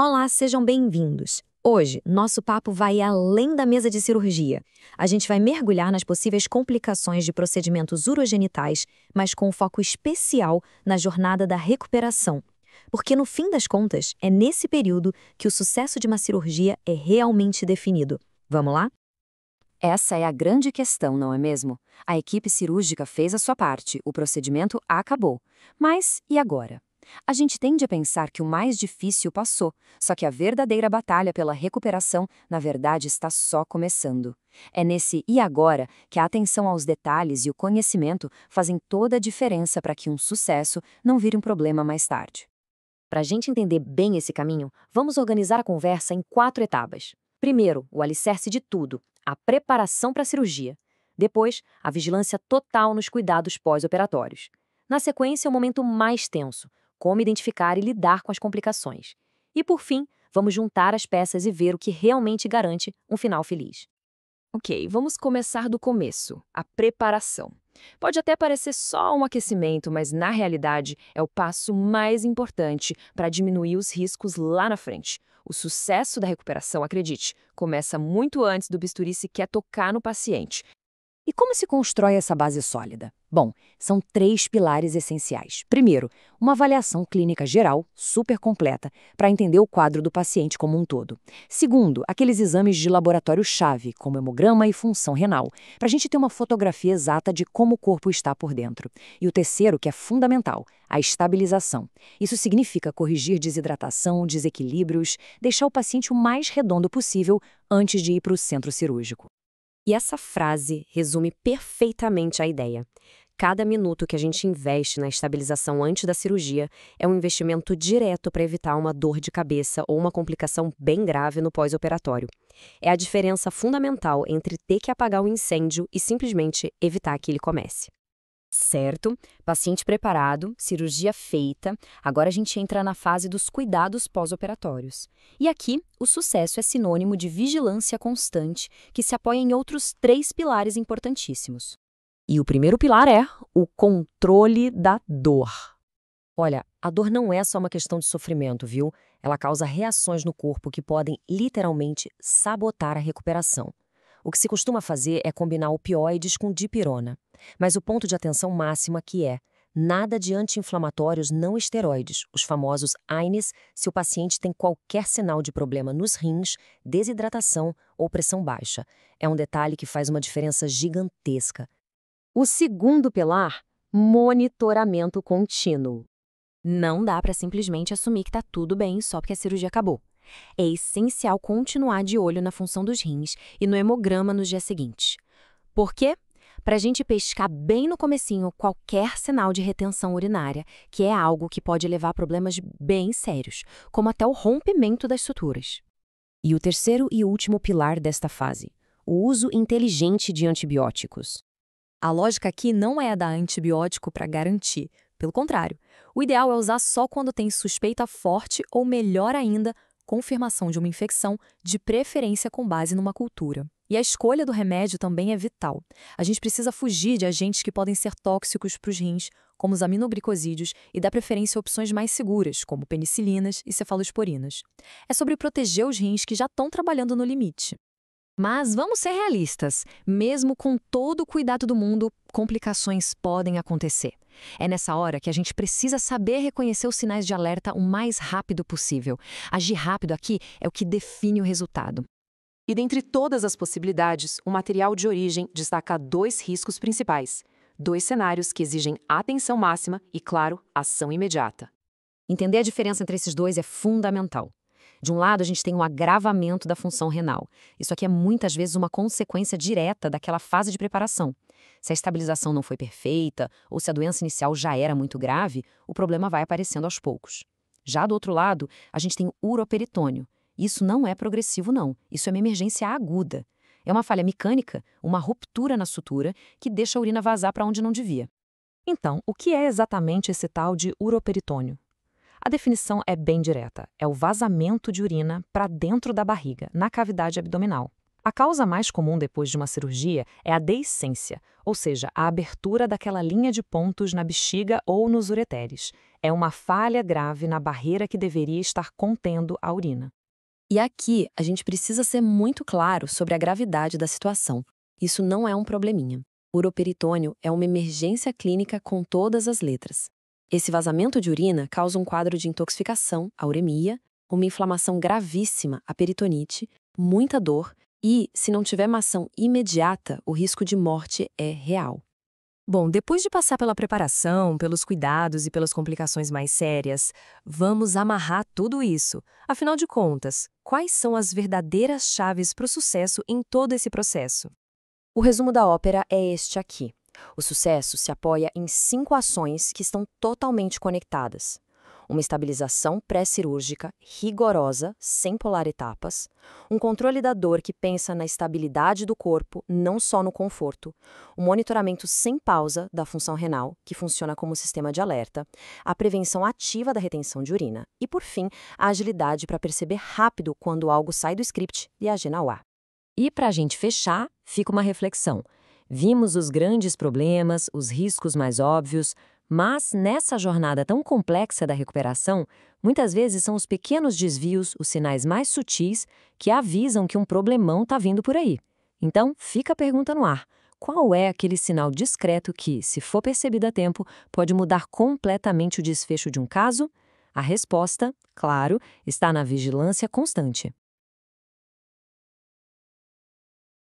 Olá, sejam bem-vindos. Hoje, nosso papo vai além da mesa de cirurgia. A gente vai mergulhar nas possíveis complicações de procedimentos urogenitais, mas com um foco especial na jornada da recuperação. Porque, no fim das contas, é nesse período que o sucesso de uma cirurgia é realmente definido. Vamos lá? Essa é a grande questão, não é mesmo? A equipe cirúrgica fez a sua parte, o procedimento acabou. Mas e agora? A gente tende a pensar que o mais difícil passou, só que a verdadeira batalha pela recuperação, na verdade, está só começando. É nesse e agora que a atenção aos detalhes e o conhecimento fazem toda a diferença para que um sucesso não vire um problema mais tarde. Para a gente entender bem esse caminho, vamos organizar a conversa em 4 etapas. Primeiro, o alicerce de tudo, a preparação para a cirurgia. Depois, a vigilância total nos cuidados pós-operatórios. Na sequência, o momento mais tenso, como identificar e lidar com as complicações. E por fim, vamos juntar as peças e ver o que realmente garante um final feliz. Ok, vamos começar do começo, a preparação. Pode até parecer só um aquecimento, mas na realidade é o passo mais importante para diminuir os riscos lá na frente. O sucesso da recuperação, acredite, começa muito antes do bisturi sequer tocar no paciente. E como se constrói essa base sólida? Bom, são 3 pilares essenciais. Primeiro, uma avaliação clínica geral, super completa, para entender o quadro do paciente como um todo. Segundo, aqueles exames de laboratório-chave, como hemograma e função renal, para a gente ter uma fotografia exata de como o corpo está por dentro. E o terceiro, que é fundamental, a estabilização. Isso significa corrigir desidratação, desequilíbrios, deixar o paciente o mais redondo possível antes de ir para o centro cirúrgico. E essa frase resume perfeitamente a ideia. Cada minuto que a gente investe na estabilização antes da cirurgia é um investimento direto para evitar uma dor de cabeça ou uma complicação bem grave no pós-operatório. É a diferença fundamental entre ter que apagar o incêndio e simplesmente evitar que ele comece. Certo, paciente preparado, cirurgia feita, agora a gente entra na fase dos cuidados pós-operatórios. E aqui, o sucesso é sinônimo de vigilância constante, que se apoia em outros 3 pilares importantíssimos. E o primeiro pilar é o controle da dor. Olha, a dor não é só uma questão de sofrimento, viu? Ela causa reações no corpo que podem literalmente sabotar a recuperação. O que se costuma fazer é combinar opioides com dipirona. Mas o ponto de atenção máximo aqui é nada de anti-inflamatórios não esteroides, os famosos AINES, se o paciente tem qualquer sinal de problema nos rins, desidratação ou pressão baixa. É um detalhe que faz uma diferença gigantesca. O segundo pilar, monitoramento contínuo. Não dá para simplesmente assumir que está tudo bem só porque a cirurgia acabou. É essencial continuar de olho na função dos rins e no hemograma nos dias seguintes. Por quê? Para a gente pescar bem no comecinho qualquer sinal de retenção urinária, que é algo que pode levar a problemas bem sérios, como até o rompimento das suturas. E o terceiro e último pilar desta fase, o uso inteligente de antibióticos. A lógica aqui não é dar antibiótico para garantir, pelo contrário. O ideal é usar só quando tem suspeita forte ou, melhor ainda, confirmação de uma infecção, de preferência com base numa cultura. E a escolha do remédio também é vital. A gente precisa fugir de agentes que podem ser tóxicos para os rins, como os aminoglicosídeos, e dar preferência a opções mais seguras, como penicilinas e cefalosporinas. É sobre proteger os rins que já estão trabalhando no limite. Mas vamos ser realistas. Mesmo com todo o cuidado do mundo, complicações podem acontecer. É nessa hora que a gente precisa saber reconhecer os sinais de alerta o mais rápido possível. Agir rápido aqui é o que define o resultado. E dentre todas as possibilidades, o material de origem destaca 2 riscos principais. 2 cenários que exigem atenção máxima e, claro, ação imediata. Entender a diferença entre esses 2 é fundamental. De um lado, a gente tem um agravamento da função renal. Isso aqui é muitas vezes uma consequência direta daquela fase de preparação. Se a estabilização não foi perfeita ou se a doença inicial já era muito grave, o problema vai aparecendo aos poucos. Já do outro lado, a gente tem o uroperitônio. Isso não é progressivo, não. Isso é uma emergência aguda. É uma falha mecânica, uma ruptura na sutura que deixa a urina vazar para onde não devia. Então, o que é exatamente esse tal de uroperitônio? A definição é bem direta. É o vazamento de urina para dentro da barriga, na cavidade abdominal. A causa mais comum depois de uma cirurgia é a deiscência, ou seja, a abertura daquela linha de pontos na bexiga ou nos ureteres. É uma falha grave na barreira que deveria estar contendo a urina. E aqui a gente precisa ser muito claro sobre a gravidade da situação. Isso não é um probleminha. Uroperitônio é uma emergência clínica com todas as letras. Esse vazamento de urina causa um quadro de intoxicação, a uremia, uma inflamação gravíssima, a peritonite, muita dor e, se não tiver uma ação imediata, o risco de morte é real. Bom, depois de passar pela preparação, pelos cuidados e pelas complicações mais sérias, vamos amarrar tudo isso. Afinal de contas, quais são as verdadeiras chaves para o sucesso em todo esse processo? O resumo da ópera é este aqui. O sucesso se apoia em 5 ações que estão totalmente conectadas. Uma estabilização pré-cirúrgica rigorosa, sem pular etapas, um controle da dor que pensa na estabilidade do corpo, não só no conforto, um monitoramento sem pausa da função renal, que funciona como sistema de alerta, a prevenção ativa da retenção de urina e, por fim, a agilidade para perceber rápido quando algo sai do script e agir na UA. E para a gente fechar, fica uma reflexão. Vimos os grandes problemas, os riscos mais óbvios, mas nessa jornada tão complexa da recuperação, muitas vezes são os pequenos desvios, os sinais mais sutis, que avisam que um problemão está vindo por aí. Então, fica a pergunta no ar. Qual é aquele sinal discreto que, se for percebido a tempo, pode mudar completamente o desfecho de um caso? A resposta, claro, está na vigilância constante.